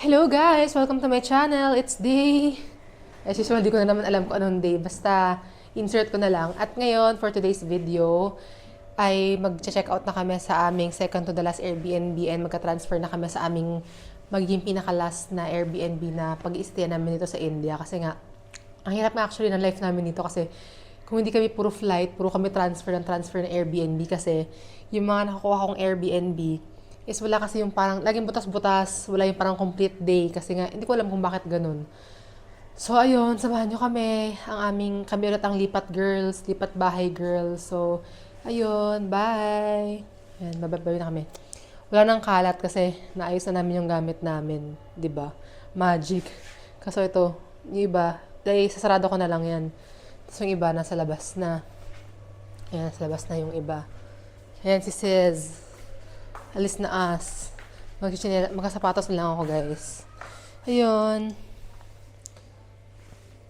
Hello guys! Welcome to my channel. It's day. As usual, di ko na naman alam kung anong day. Basta, insert ko na lang. At ngayon, for today's video, ay mag-check out na kami sa aming second to the last Airbnb and magka-transfer na kami sa aming magiging pinaka-last na Airbnb na pag-i-stay namin dito sa India. Kasi nga, ang hirap nga actually ng life namin dito kasi kung hindi kami puro flight, puro kami transfer ng Airbnb kasi yung mga nakukuha kong Airbnb is wala kasi yung parang, laging butas-butas, wala yung parang complete day kasi nga, hindi ko alam kung bakit ganun. So, ayun, samahan nyo kami, kami ulit ang lipat girls, lipat bahay girls. So, ayun, bye! Ayan, babay na kami. Wala nang kalat kasi naayos na namin yung gamit namin, di ba? Magic. Kaso ito, yung iba, dahil sasarado ko na lang yan. Tapos yung iba, nasa labas na. Ayan, nasa labas na yung iba. Ayan, si Sis. Alis na as. Magkasapatos na lang ako, guys. Ayun.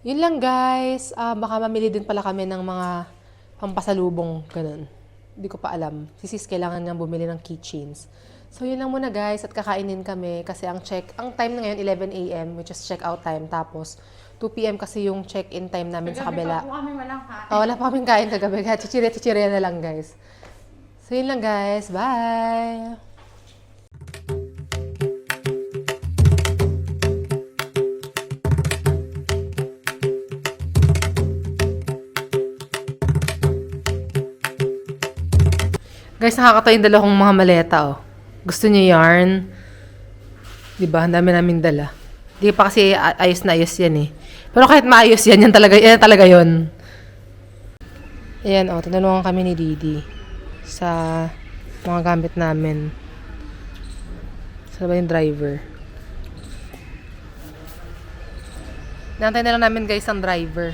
Yun lang, guys. Baka mamili din pala kami ng mga pampasalubong, ganun. Hindi ko pa alam. Si Sis kailangan niyang bumili ng keychains. So, yun lang muna, guys. At kakainin kami kasi ang time na ngayon, 11 a.m., which is check-out time. Tapos, 2 p.m. kasi yung check-in time namin sa kabila. Kagabi pa po kami walang kain. Wala pa kaming kain kagabi. Chichirya na lang, guys. So, yun lang, guys. Bye! Guys, nakakatawa yung dala kong mga maleta, oh. Gusto niyo yarn? Diba? Ang dami namin dala. Di pa kasi ayos na ayos yan, eh. Pero kahit maayos yan, yan talaga yun. Ayan, oh. Tinulungan kami ni Didi sa mga gamit namin. Saan ba yung driver? Nantay na lang namin, guys, ang driver.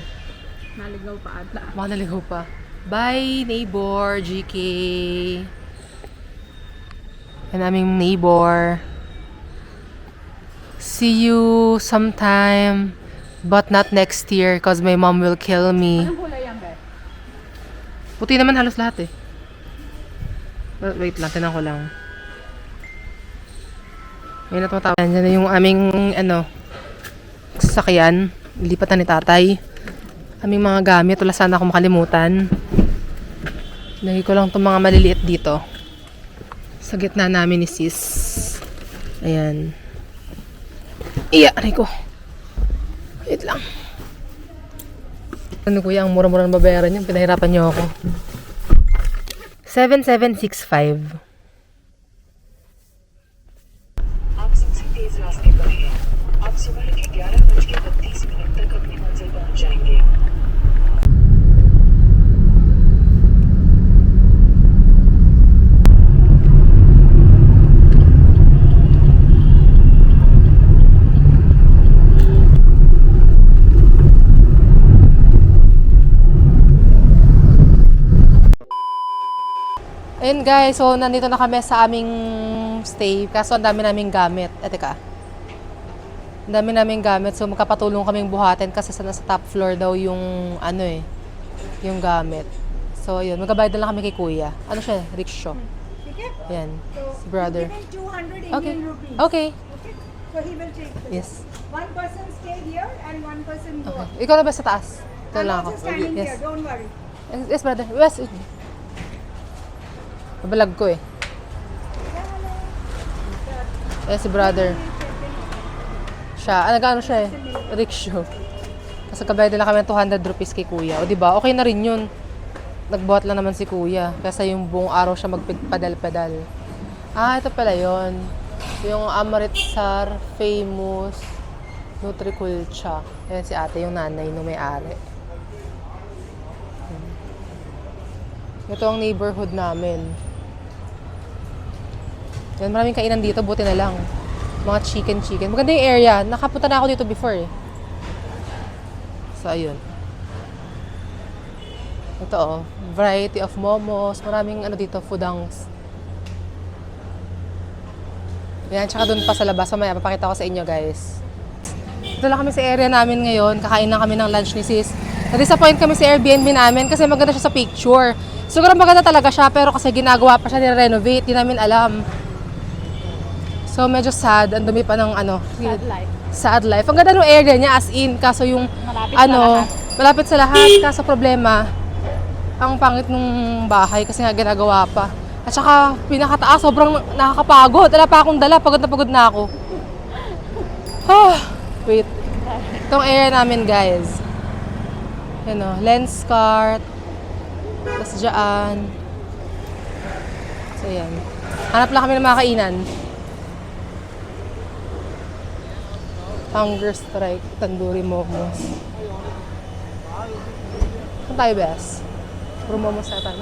Naligaw pa ata. Baka naligaw pa. Bye, neighbor, GK. Yan aming neighbor. See you sometime, but not next year because my mom will kill me. Anong kulay yan, Beth? Puti naman halos lahat, eh. Wait lang, tinan ko lang. May natatawa. Yan yung aming, sasakyan. Lipat na ni tatay. Aming mga gamit. Wala sana akong makalimutan. Lagi ko lang itong mga maliliit dito. Sa gitna namin ni Sis. Ayan. Iya, aray ko. Wait lang. Ano kuya, ang mura-mura ng babayaran niyo. Pinahirapan niyo ako. 7765. आप सबसे तेज रास्ते पर हैं। आप सुबह के 11:32 तक अपनी मंजिल पहुंच जाएंगे। Ayun guys, so nandito na kami sa aming stay. Kaso ang dami naming gamit. Teka. Ang dami naming gamit. So magkapatulong kaming buhatin kasi sa top floor daw yung yung gamit. So ayun, magkabayad na lang kami kay kuya. Ano siya? Rickshaw. Okay? Ayan, So, si brother. given 200 Okay. Indian rupees. Okay. Okay? So he will take this. Yes. One person stay here and one person go Okay. up. Ikaw na ba sa taas? Ito I'm lang ako. also standing Yes. here, don't worry. Yes, brother. Yes. Mabalag ko eh. Si brother. Siya. Nag-ano siya eh? Rickshaw. Kasi kabayad nila kami 200 rupees kay kuya. O diba? Okay na rin yun. Nagbuhat lang naman si kuya. Kasi yung buong araw siya magpedal-pedal. Ito pala yun. Yung Amritsar Famous Nutriculture. Ayan si ate, yung nanay nung may-ari. Ito ang neighborhood namin. Yan, maraming kainan dito, buti na lang. Mga chicken. Maganda yung area. Nakapunta na ako dito before eh. So, ayun. Ito oh, variety of momos. Maraming dito, foodangs. Yan, tsaka doon pa sa labas. Mamaya, papakita ko sa inyo guys. Ito lang kami sa area namin ngayon. Kakain lang kami ng lunch ni Sis. Na-disappoint kami sa Airbnb namin kasi maganda siya sa picture. Siguro maganda talaga siya pero kasi ginagawa pa siya ni-renovate. Di namin alam. So, medyo sad. Ang dumi pa ng ano. Sad life. Sad life. Ang ganda ng area niya as in. Kaso yung Malapit ano, sa lahat. malapit sa lahat. Kaso problema, ang pangit nung bahay kasi nga ginagawa pa. At saka, pinakataas, sobrang nakakapagod. Wala pa akong dala. Pagod na ako. Wait. Itong area namin, guys. Yan o, lens cart. Tapos dyan. So, yan. Hanap lang kami ng mga kainan. Hunger Strike, Tandoori Momos. Saan tayo, Bes? Puro momos na tayo.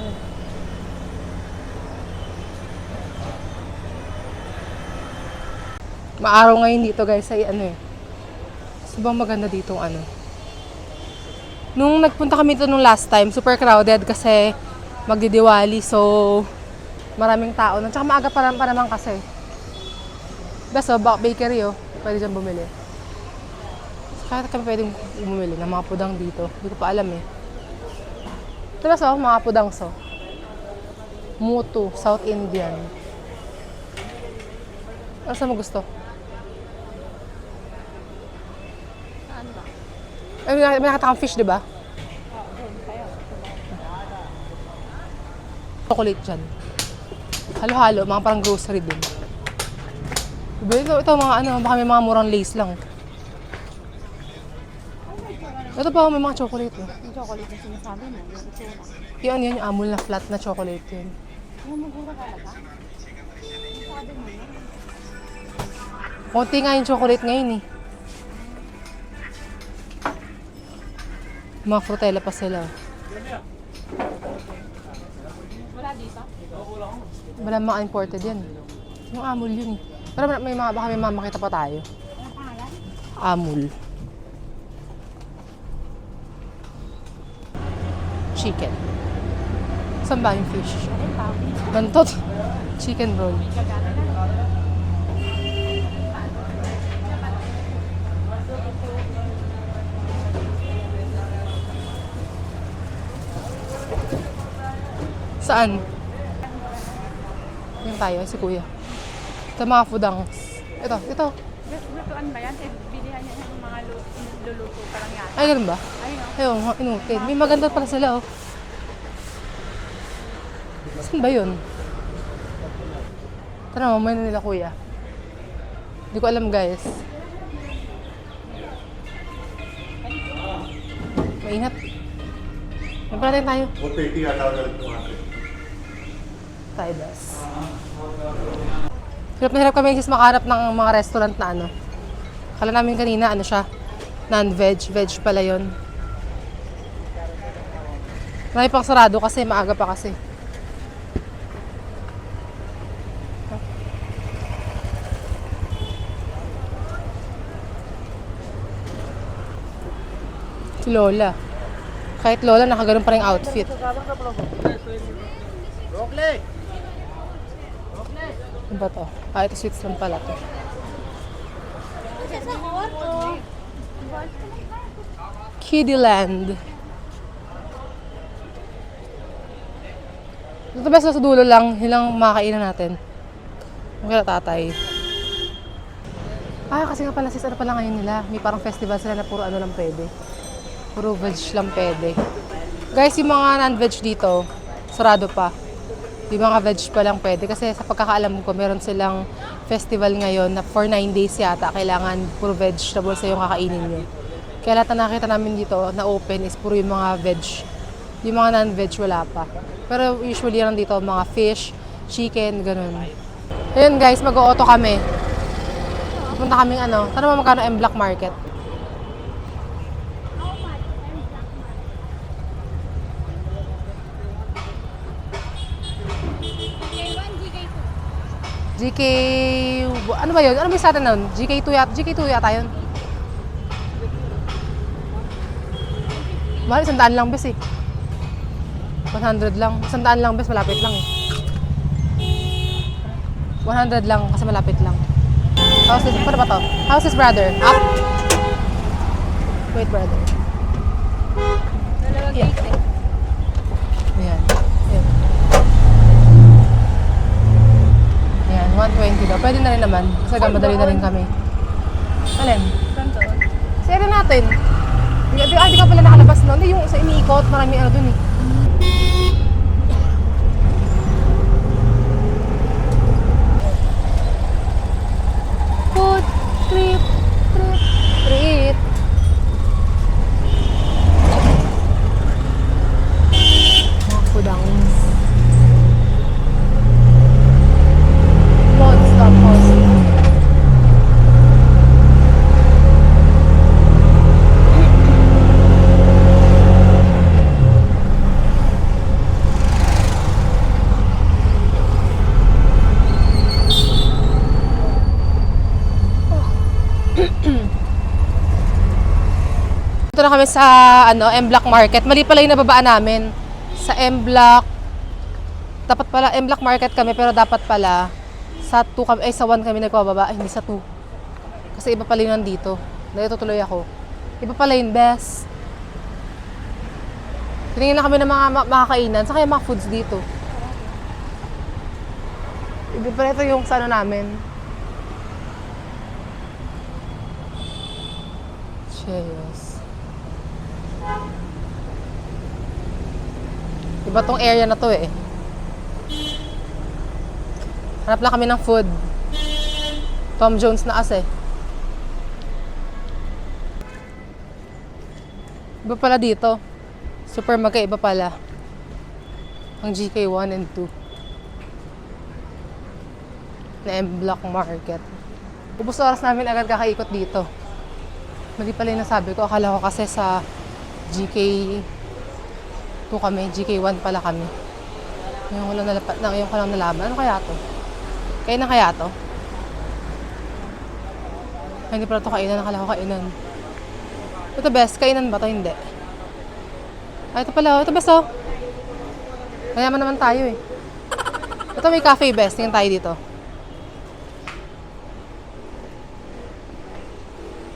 Maaraw ngayon dito, guys, ay ano eh. Sobrang maganda dito ano. Nung nagpunta kami dito nung last time, super crowded kasi magdidiwali. So, maraming tao. Tsaka maaga pa naman kasi. Bes, bakery oh. Pwede dyan bumili. Kaya kami pwedeng bumili ng mga pudang dito. Hindi ko pa alam eh. Diba so, mga pudang so. Mutu, South Indian. Ano saan mo gusto? Saan ba? May nakita kang fish, di ba? Oo, doon. Kaya. Chocolate dyan. Halo-halo, mga parang grocery din. Ito mga ano, baka may mga murang lace lang. Ito pa, may mga chocolate eh. Yung chocolate na sinasabi mo, yung itsura. Yun, yung amul na flat na chocolate yun. Yung magura talaga? Sabi mo yun. Konti nga yung chocolate ngayon eh. Mga frutella pa sila. Wala dito? Wala mga imported yan. Yung amul yun eh. Pero may mga, baka may mga makita pa tayo. Ano pangalan? Amul. Chicken. Saan ba yung fish? Ayun, papi. Bantot. Chicken roll. Gagana na. Saan? Yan tayo, si kuya. Ito mga fudangs. Ito. Lutuan ba yan? Bilihan niya yung mga luluto pa lang yata. Ay, ganun ba? Ayun, Ayun, inutin. May maganda pala sila, oh. Saan ba yun? Tara, mamay na nila, kuya. Hindi ko alam, guys. Maingat. Magparating tayo. 130 yata ulit yung akin. Tayo, guys. Hirap na hirap kami sis makahanap ng mga restaurant na ano. Kala namin kanina, ano siya, non-veg. Veg pala yun. Marami pang sarado kasi, maaga pa kasi. Si Lola. Kahit Lola, nakaganon pa rin outfit. Ano ba to? Ah, ito Switzerland pala to. Kiddyland. Ito best sa dulo lang, hilang makakainan natin. Ang tatay. Ah, kasi nga pala sis, ano pala ngayon nila? May parang festival sila na puro ano lang pwede. Puro veg lang pwede. Guys, yung mga non-veg dito, sarado pa. Yung mga veg pa lang pwede. Kasi sa pagkakaalam ko, meron silang festival ngayon na for 9 days yata. Kailangan puro vegetables sa yung kakainin nyo. Kaya lahat na nakita namin dito na open is puro yung mga veg. Yung mga non-veg wala pa. Pero usually lang dito mga fish, chicken, ganun. Ayun guys, mag-o-auto kami. Punta kaming ano, tanong mo magkano M Block Market. GK... Ano ba yun? Ano ba yung sa atin nun? GK2 yata yun. Mahal, 100 lang bes eh. 100 lang. 100 lang bes, malapit lang eh. 100 lang kasi malapit lang. How's this? Paano ba to? How's this brother? Up? Wait, brother. Yeah. Ayan. Ayan. Ayan. 120 daw. Pwede na rin naman. Kasi madali na rin kami. Alin? Saan doon? Sa area natin. Di ka pala nakalabas noon. Hindi, yung sa iniikot. Marami ano dun eh. Food trip. Mga foodang's. Mods tapos. Dito na kami sa M-Block Market. Mali pala yung nababaan namin. Sa M-Block. Dapat pala M-Block Market kami pero dapat pala sa 2 kami, sa 1 kami nagpababa. Ay, hindi sa 2. Kasi iba pala yung nandito. Dahil tutuloy ako. Iba pala yung best. Tingin na kami ng mga makakainan. Sa kaya mga foods dito. Iba pala ito yung sa ano namin. Cheers. Iba tong area na to eh. Hanap lang kami ng food. Tom Jones na kasi. Iba pala dito. Super magkaiba pala. Ang GK 1 and 2. Na M-Block Market. Ubus oras namin agad kakaikot dito. Mali pala yung nasabi ko. Akala ko kasi sa GK 2 kami. GK 1 pala kami. Ngayon ko lang nalaman. Ano kaya to? Kainan kaya to? Ay, hindi pala to kainan. Akala ko kainan. Ito best. Kainan ba to? Hindi. Ay, ito pala. Ito best oh. Mayaman naman tayo eh. Ito may cafe best. Tingnan tayo dito.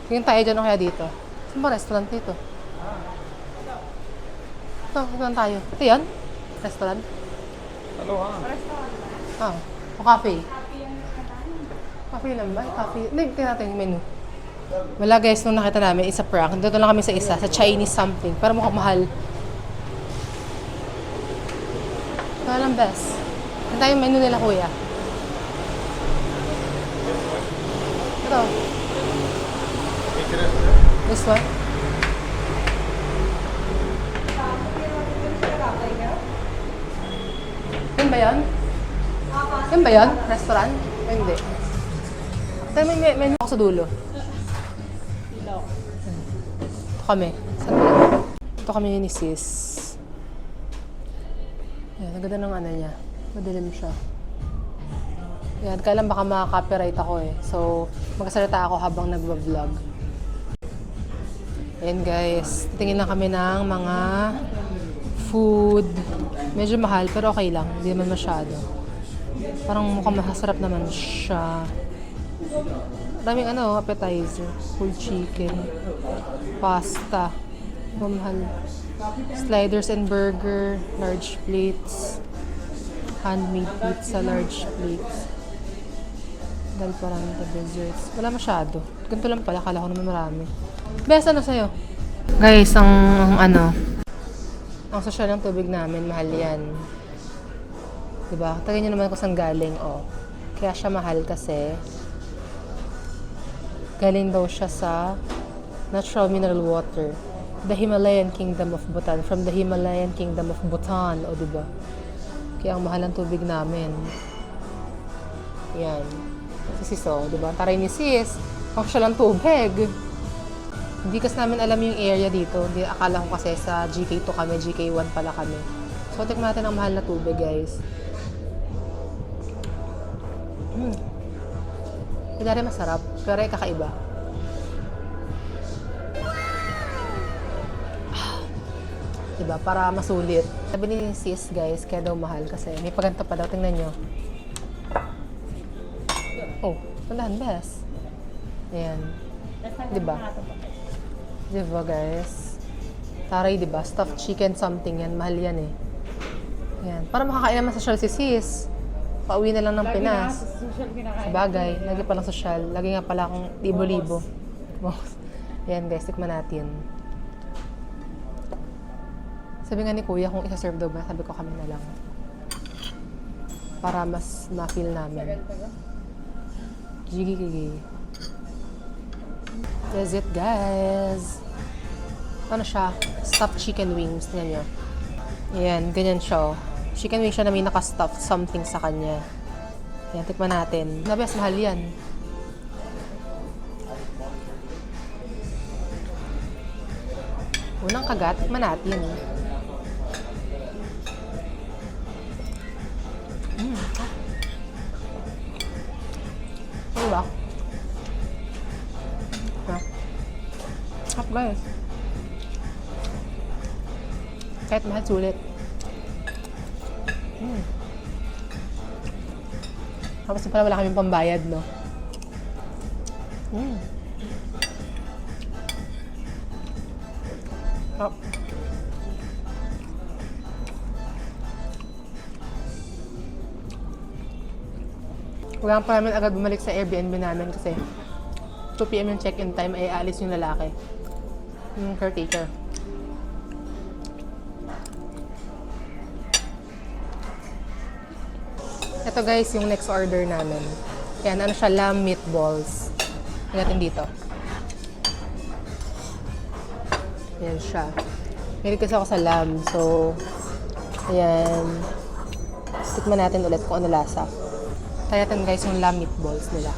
Tingnan tayo dyan o kaya dito. Saan ba restaurant dito? Ito, saan tayo? Ito yan? Restaurant? Ah, o cafe. Cafe lang ba? Cafe. Hindi, tingnan natin yung menu. Wala guys, nung nakita namin, isa prank. Dito lang kami sa isa, sa Chinese something. Para mukhang mahal. Ito lang best. Tingnan tayo yung menu nila kuya. Ito. This one? Yan ba yan? Yan ba yan? Restaurant? O hindi? Tayo may menu ako sa dulo. Ito kami. Ito kami ni sis. Yan, ang ganda ng ano niya. Madilim siya. Yan, kailan baka maka-copyright ako eh. So, magkasalita ako habang nagba-vlog. Ayan guys, titingin lang kami ng mga food. Medyo mahal pero okay lang, hindi naman masyado. Parang mukhang masarap naman siya. Maraming appetizer, whole chicken, pasta, mamahal. Sliders and burger, large plates, handmade pizza, large plates. Dahil parang the desserts. Wala masyado. Ganito lang pala, kala ko naman marami. Best ano sa'yo? Guys, ang social ng tubig namin, mahal yan. Diba? Tagay nyo naman kung saan galing, oh. Kaya siya mahal kasi galing daw siya sa natural mineral water. The Himalayan Kingdom of Bhutan. From the Himalayan Kingdom of Bhutan, oh diba? Kaya ang mahal ng tubig namin. Yan. Si sis, oh, diba? Taray ni sis, ang siya ng tubig. Hindi kasi namin alam yung area dito. Hindi, akala ko kasi sa GK2 kami, GK1 pala kami. So, tikman natin ang mahal na tubig, guys. Hindi masarap, pero ay kakaiba. Diba? Para masulit. Sabi ni sis, guys, kaya daw mahal kasi may paganto pa daw. Tingnan nyo. Oh, pandahan, best. Ayan. Diba? Diba guys? Taray, diba? Stuffed chicken something yan. Mahal yan eh. Ayan. Para makakain naman sa shell si sis. Pauwi na lang ng Lagi na Pinas. sa social kinakain. Sabagay, lagi palang sosyal. Lagi nga pala akong libo-libo. Yan guys, tikman natin. Sabi nga ni Kuya kung isa-serve daw ba, sabi ko kami na lang. Para mas ma-feel namin. Gigi. That's it guys. Ano siya? Stuffed chicken wings. Tingnan nyo. Ayan, ganyan siya. Chicken wings siya na may naka-stuffed something sa kanya. Ayan, tikman natin. Nabes, mahal yan. Unang kagat, tikman natin. Ano ba? Hap guys. Kahit mahal, sulit. Tapos pala wala kaming pambayad, no? Hap. Wala pa namin agad bumalik sa Airbnb namin kasi 2 PM yung check-in time ay aalis yung lalaki. Yung caretaker. Ito guys, yung next order namin. Yan, ano siya, lamb meatballs. Tingnan natin dito. Yan siya. Mahilig kasi ako sa lamb, so ayan. Tikman natin ulit kung ano lasa. Try natin guys yung lamb meatballs nila.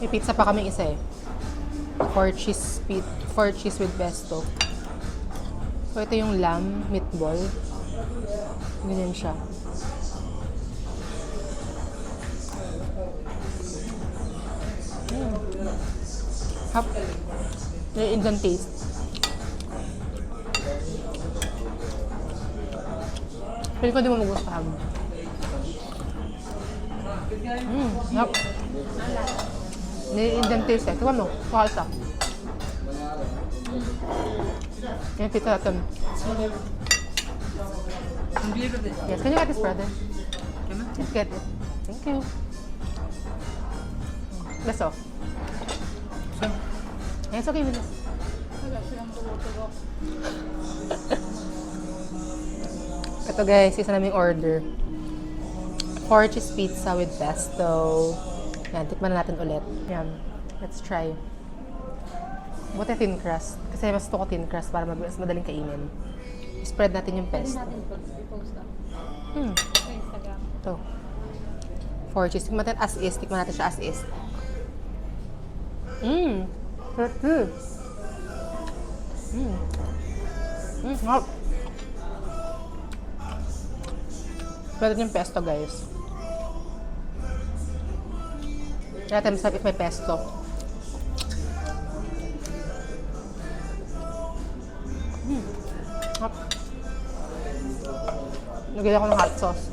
May pizza pa kaming isa eh. 4 cheese with pesto. So ito yung lamb meatball. Ganyan siya. Hap. Yung Indian taste. Pwede ko di mo magustuhan. Hap. Yung Indian taste eh. Tignan mo. Pakalsa. Yan, pizza natin. Yes, can you get this, brother? Let's get it. Thank you. Let's go. It's okay with this. Ito guys, isa naming order. 4 cheese pizza with pesto. Yan, tikman na natin ulit. Yan, let's try. Buti thin crust. Kasi mas gusto ko thin crust para mas madaling kainin. Spread natin yung pesto. Ito. 4 cheese. Tikman natin as is. Tikman natin siya as is. Hot. Pwede yung pesto, guys. Kaya tayo masarap if may pesto. Hot. Lagyan ako ng hot sauce.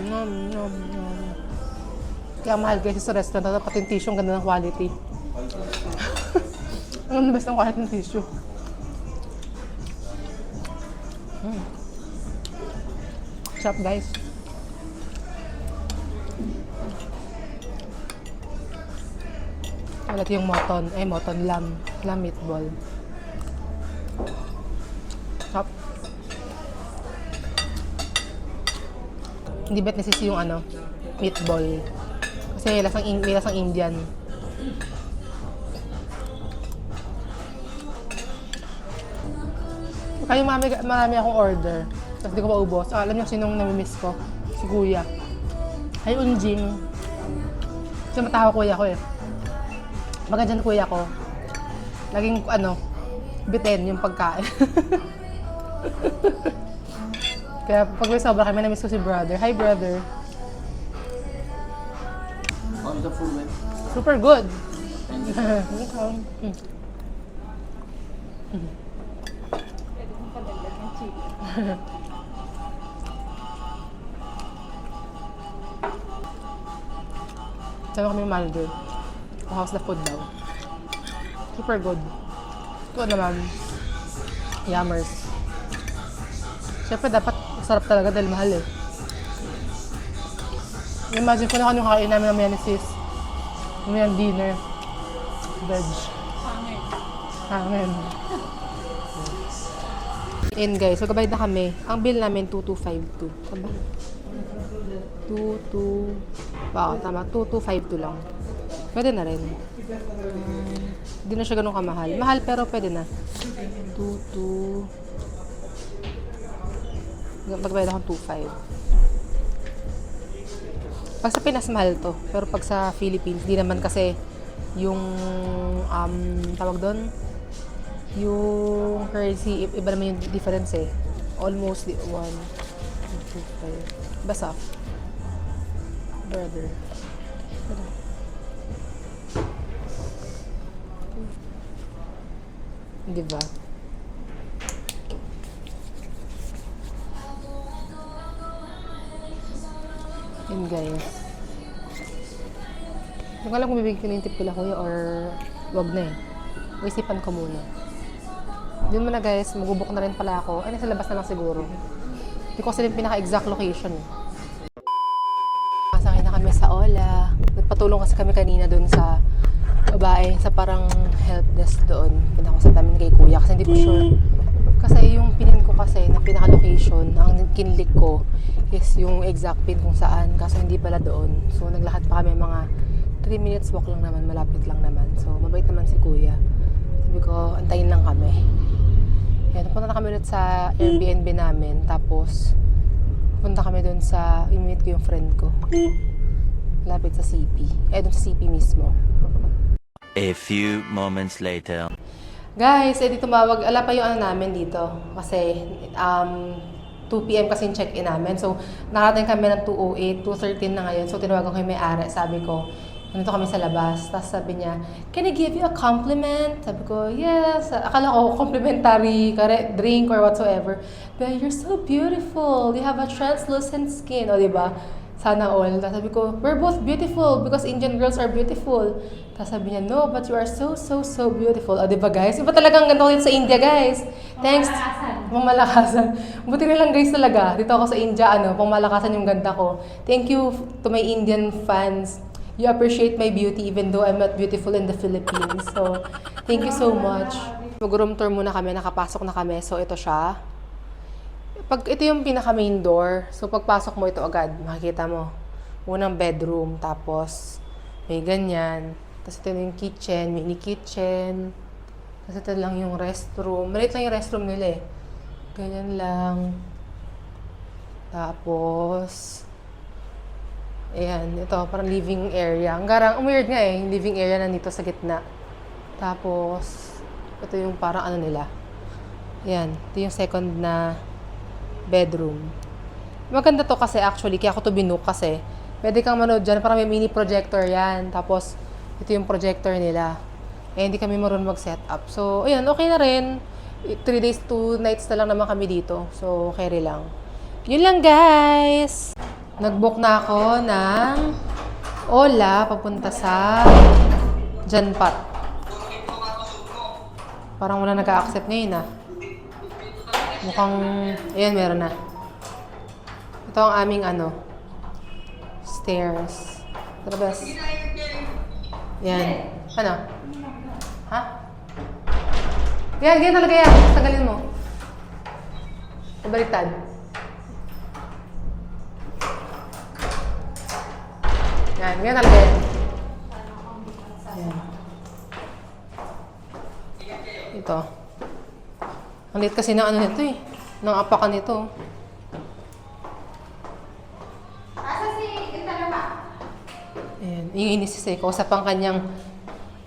Nom. Kaya mahal guys sa restaurant, pati yung tissue, ang ganda ng quality. Ang best ng quality ng tissue. Sarap guys. Wala yung lamb meatball. Sarap. Hindi bet nasisi yung meatball. Kasi may lasang Indian. Kaya marami akong order. Tapos di ko maubos. Alam niyo sinong namimiss ko? Si Kuya. Ay, Unjing. Kasi matawa Kuya ko eh. Baga dyan Kuya ko. Laging bitin yung pagkain. Kaya pag may sobra kami, namiss ko si brother. Hi, brother. How's the food, man? Super good. Pwede mong padagdag ng chili. Sama kami yung manager. How's the food daw? Super good. Ito naman, yummers. Siyempre, dapat sarap talaga dahil mahal eh. Imagine ko na kung anong kakain namin mamaya ni sis. Mamaya dinner. Veg. Hangin. Hangin. And guys, magkabayad na kami. Ang bill namin, 2252. Tama? 22... Baka, tama. 2252 lang. Pwede na rin. Hindi na siya ganun kamahal. Mahal pero pwede na. 22... Magbayad akong 25. Pag sa Pinas, mahal to. Pero pag sa Philippines, di naman kasi yung, tawag doon, yung currency, iba naman yung difference eh. Almost 1, 2, 5. Basta. Brother. Di ba? Yun guys. Hindi ko alam kung bibigyan ko na yung tip kila kuya or wag na eh. Isipan ko muna. Yun muna guys, magubok na rin pala ako. Ay, nasa labas na lang siguro. Hindi ko kasi yung pinaka-exact location. Masakay na kami sa Ola. Nagpatulong kasi kami kanina dun sa babae, sa parang help desk doon. Pinakusap namin kay kuya kasi hindi ko sure. Kasi yung pinin ko kasi na pinaka-location, ang kinlik ko is yung exact pin kung saan. Kaso hindi pala doon. So naglakad pa kami mga 3 minutes walk lang naman, malapit lang naman. So mabait naman si kuya. Sabi ko, antayin lang kami. Yan, punta na kami ulit sa Airbnb namin. Tapos, punta kami doon sa, i-meet ko yung friend ko. Malapit sa CP. Doon sa CP mismo. A few moments later. Guys, dito tumawag. Ala pa yung ano namin dito. Kasi, 2 p.m. kasi yung check-in namin. So, nakarating kami ng 2:08, 2:13 na ngayon. So, tinawagan ko yung may-ari. Sabi ko, nandito kami sa labas. Tapos sabi niya, can I give you a compliment? Sabi ko, yes. Akala ko complimentary drink or whatsoever. But you're so beautiful. You have a translucent skin. O, diba? Sana all. Tapos sabi ko, we're both beautiful because Indian girls are beautiful. Tapos sabi niya, no, but you are so, so, so beautiful. O, diba guys? Iba talagang ganito dito sa India, guys. Thanks. Pamalakasan. Buti na lang guys talaga. Dito ako sa India, pamalakasan yung ganda ko. Thank you to my Indian fans. You appreciate my beauty even though I'm not beautiful in the Philippines. So, thank you so much. Mag-room tour muna kami. Nakapasok na kami. So, ito siya. Ito yung pinaka-main door. So, pagpasok mo ito agad, makikita mo. Unang bedroom. Tapos, may ganyan. Tapos, ito yung kitchen. Mini kitchen. Tapos, ito lang yung restroom. Maliit lang yung restroom nila eh. Ganyan lang. Tapos, ayan, ito, parang living area. Ang garang, weird nga eh, yung living area nandito sa gitna. Tapos, ito yung parang ano nila. Ayan, ito yung second na bedroom. Maganda to kasi actually, kaya ako to binook kasi pwede kang manood dyan, parang may mini projector yan. Tapos, ito yung projector nila. Eh, hindi kami marunong mag-set up. So, ayan, okay na rin. 3 days, 2 nights na lang naman kami dito. So, carry lang. Yun lang, guys! Nag-book na ako ng Ola papunta sa Janpat. Parang wala nag-a-accept ngayon Mukhang, ayan, meron na. Ito ang aming stairs. Tara, bes. Yan. Ano? Ha? Yan, ganyan talaga yan. Tagalin mo. Baliktad. Yan, ganyan talaga yan. Yan. Ito. Ang liit kasi ng nito eh. Ng apakan nito. Ayan. Yung inisisay ko sa pang kanyang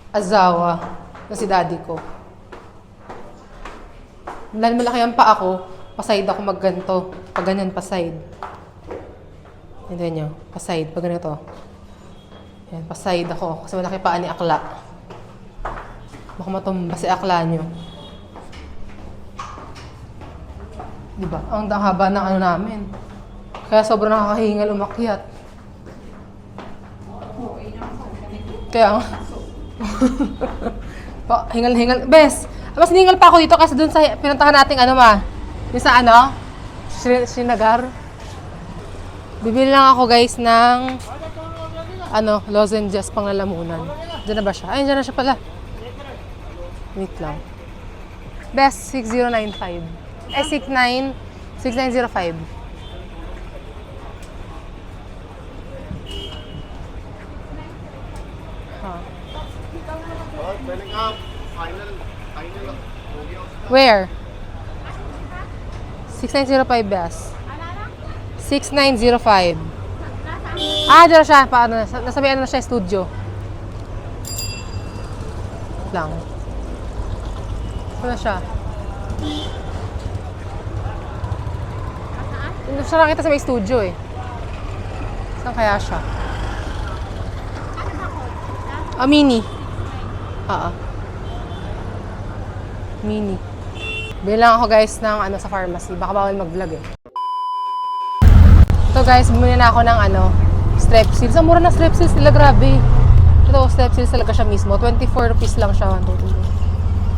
azawa na si daddy ko. Dahil malaki ang pa ako, paside ako magganto. Pag ganyan, paside. Ito nyo, paside. Pag ganito. Ayan, paside ako. Kasi malaki paa ni Akla. Baka matumba si akla nyo. Diba? Ang haba ng ano namin. Kaya sobrang nakakahingal umakyat. Kaya nga. Hingal-hingal. Bes, mas hiningal pa ako dito kasi dun sa pinuntahan nating ano ma. Yung sa ano? Srinagar. Bibili lang ako guys ng ano, lozenges pang lalamunan. Diyan na ba siya? Ay, diyan na siya pala. Wait lang. Best 6095. 6905. Where? 6905 best. 6905. Ah, dyan na siya. Paano na? Nasa may ano na siya, studio. Lang. Ito na siya. Hindi siya nakita sa may studio eh. Saan kaya siya? Ah, mini. Mini. Bilang ako guys ng ano sa pharmacy. Baka bawal mag-vlog eh. Ito guys, bumili na ako ng ano, Strepsils. Ang mura na Strepsils nila, grabe. Ito, Strepsils talaga siya mismo. 24 rupees lang siya. 8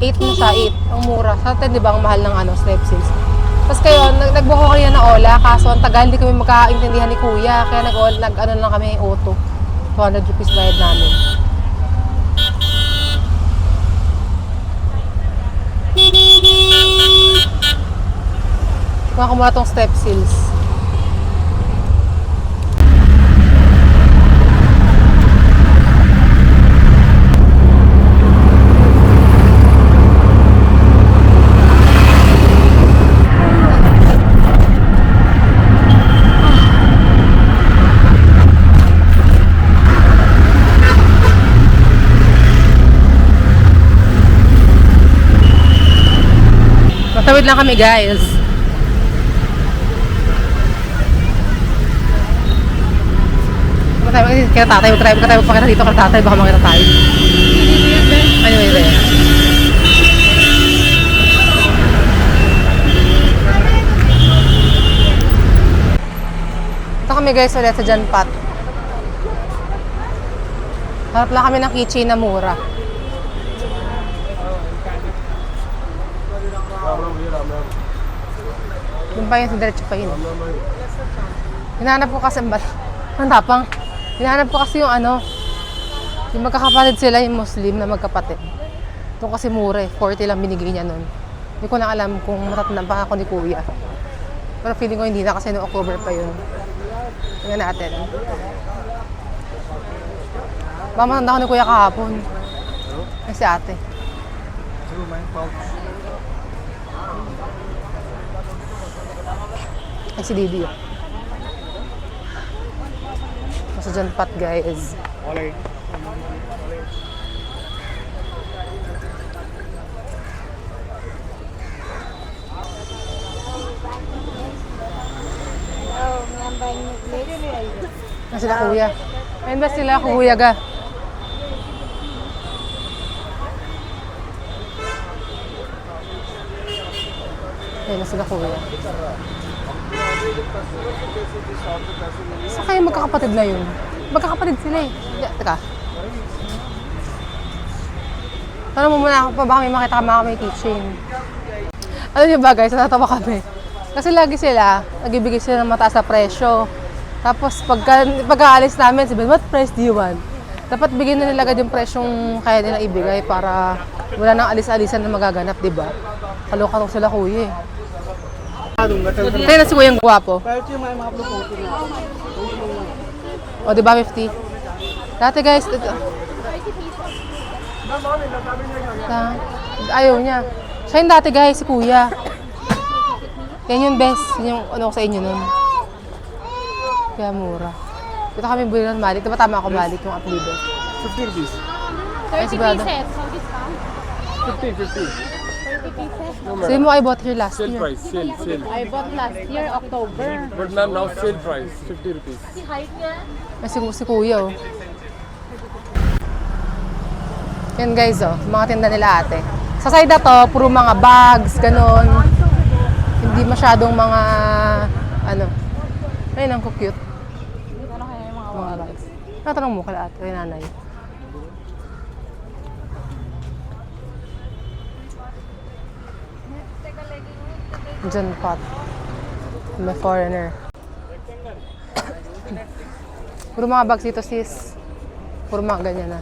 na siya, 8. Ang mura. Sa atin, di ba, ang mahal ng ano, Strepsils. Tapos kayo, nagbuko ko kanina ng Ola, kaso ang tagal, hindi kami magkaintindihan ni Kuya. Kaya nag-ano lang kami, auto. 200 rupees bayad namin. Kuha ko muna itong Strepsils. Matawid lang kami guys. Kaya tatay, mag-try tayo magpakita dito kaya tatay, baka makita tayo. Anyway, there. Ito kami guys ulit sa Janpat. Harap lang kami ng keychain na mura. Yung pa yun, sa diretso pa yun. Hinahanap ko kasi, ang tapang. Hinahanap ko kasi yung ano, yung magkakapatid sila, yung Muslim na magkapatid. Ito kasi mura eh, 40 lang binigay niya nun. Hindi ko na alam kung matatandaan pa ako ni Kuya. Pero feeling ko hindi na kasi noong October pa yun. Tingnan natin. Baka matanda ko ni Kuya kahapon. Ay si ate. Ay si Didi yun. Nasa Janpat guys. Okay. Oh, Sila Kuya. Ayun ba sila Kuya ga? Ayun na sila Kuya. Saan kayo magkakapatid na yun? Magkakapatid sila eh. Teka. Tanong mo muna ako pa, baka may makita ka mga may kitchen. Ano niyo ba guys, natatawa kami. Kasi lagi sila, nagbibigay sila ng mataas na presyo. Tapos pagkaalis namin, sabi, what price do you want? Dapat bigyan na nila agad yung presyong kaya nila ibigay para wala nang alis-alisan na magaganap, di ba? Kalokatong sila Kuya eh. Kaya na si Kuyang gwapo. O, di ba 50? Dati guys, ayaw niya. Siya yung dati guys, si Kuya. Yan yung best. Yan yung ano ko sa inyo nun. Kaya mura. Dito kami buli ng Malik. Diba tama ako Malik yung apelido? 50 rupees. 30 pieces. 50. 30 pieces. Sabi mo, I bought here last Sale year. price. Sale. I bought last year, October. But ma'am, now sale price. 50 rupees. Ay, si Kuya oh. Yan guys, oh, mga tinda nila ate. Sa side na to, puro mga bags, ganun. Hindi masyadong mga, ano. Ayun, ang cute. Ano kaya yung mga Bags. Natanong mo kala ate, kay nanay. John Pot. May foreigner. Puro mga bags dito sis. Puro mga ganyan na.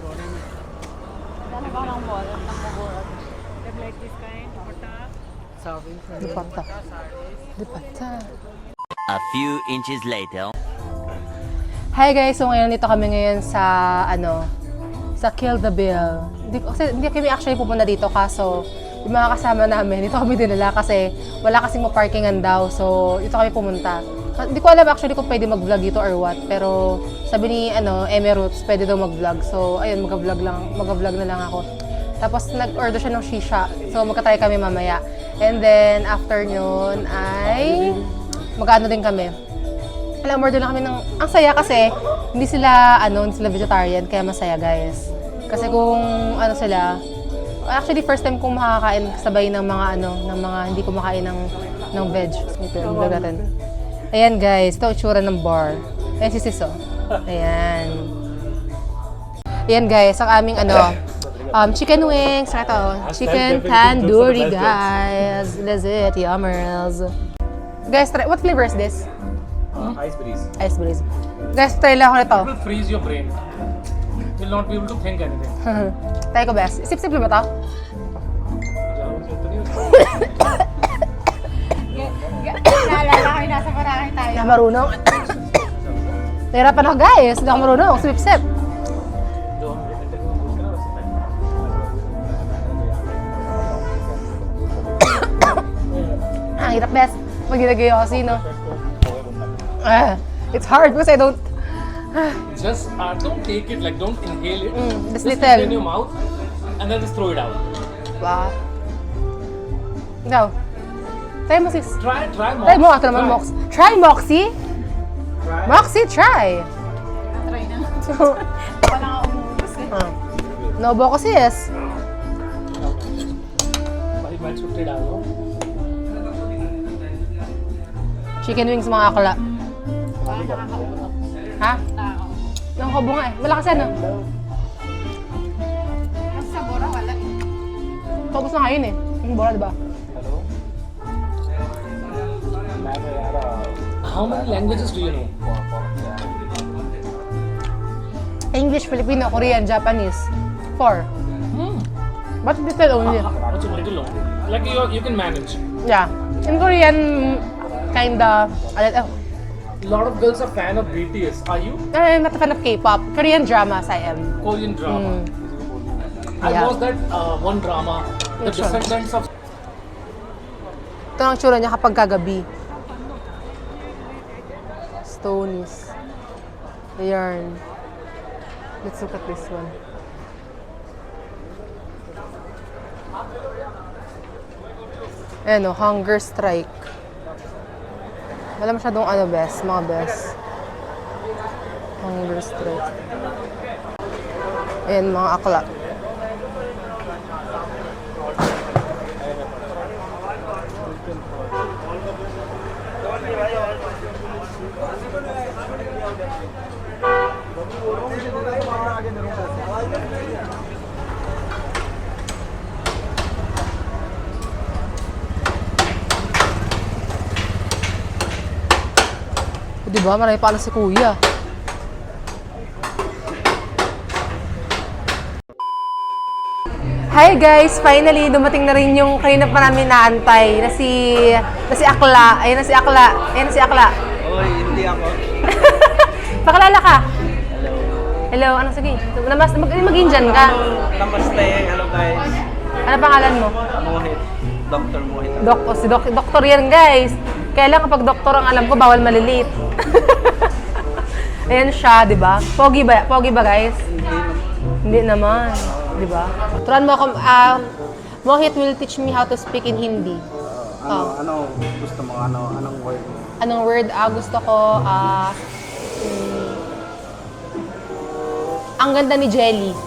Ano ba ng wallet ng mabura? They like this kind, orta. Dipata. Dipata. A few inches later. Hi guys, so ngayon dito kami ngayon sa sa Kill the Bill. Hindi kami actually pupunta dito kaso yung mga kasama namin, dito kami dinala kasi wala kasing ma-parkingan daw. So, dito kami pumunta. Hindi ko alam actually kung pwede mag-vlog dito or what, pero sabi ni Emeroots, pwede daw mag-vlog. So, ayun, mag-vlog na lang ako. Tapos nag-order siya ng shisha. So, magka-try kami mamaya. And then after yun ay mag-ano din kami. Alam, order lang kami ng... Ang saya kasi, hindi sila vegetarian, kaya masaya guys. Kasi kung sila... Actually, first time kong makakain sabay ng mga hindi kumakain ng veg. Ito, vlog natin. Ayan guys, ito itsura ng bar. Ayan si Sis, oh. Ayan. Ayan guys, ang aming chicken wings. Ito, chicken tandoori guys. That's it, yummers. Guys, try, what flavor is this? Ice breeze. Ice breeze. Guys, try lang ako nito. It will freeze your brain. You will not be able to think anything. Try ko best. Sip-sip ba ito? Naalala ko yung nasa Boracay tayo. Hindi ako marunong. Nahirapan ako guys. Hindi ako marunong. Sip-sip. Ang hirap best. Pag nilagay ako sino. It's hard because I don't... Just don't take it, like don't inhale it. This Just little. put it in your mouth and then just throw it out. Wow. Ikaw. Try mo sis. Try Mox. Try mo. Ito naman Mox. Try Moxie. Moxie, try. Try na. Wala nga umubos eh. Nobo ko sis. Might shoot it out. Chicken wings mga akla. Ha? Yung kobo nga eh. Malakas yan, no? Yung sa Bora, wala eh. Tapos na ngayon eh. Yung bora, diba? How many languages do you know? English, Filipino, Korean, Japanese. 4. But little only. What's a little long? Like you can manage. Yeah. In Korean, kinda... A lot of girls are fan of BTS. Are you? I'm not a fan of K-pop. Korean dramas, I am. Korean drama. I Yeah. watched that one drama, The Which one? Descendants of. Ito ang tsura niya kapag kagabi. Stonies. Yarn. Let's look at this one. Ayan o, Hunger Strike. Wala masyadong mga best. Hunger Strike. Ayan, mga akla. Diba? Marami pa si Kuya. Hi guys! Finally, dumating na rin yung kanina pa namin naantay na si Akla. Ayan na si Akla. Ayan na si Akla. Oy, hindi ako. Pakilala ka. Hello. Ano? Sige. Mag-Indian ka. Namaste. Hello guys. Ano pangalan mo? Mohit. Dr. Mohit. Doktor yan guys. Kaya lang kapag doktor ang alam ko, bawal maliliit. Ayan siya, di ba? Pogi ba guys? Hindi naman. Di ba? Turuan mo ako, Mohit will teach me how to speak in Hindi. Ano gusto mo? Anong word? Anong word? Gusto ko, ang ganda ni Jelly.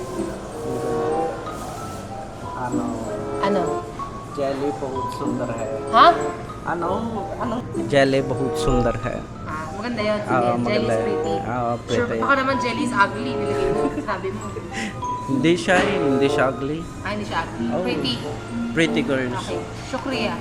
Ano? Jelly बहुत सुंदर है. Ha? Ano? Jelly बहुत सुंदर है. Maganda yun. Sige, jelly is pretty. pretty. Sure, baka naman jelly is ugly. Nilagay mo. Sabi mo. Hindi siya ugly. Ay, hindi siya ugly. Oh. Pretty. Pretty girls. Okay. Shukriya.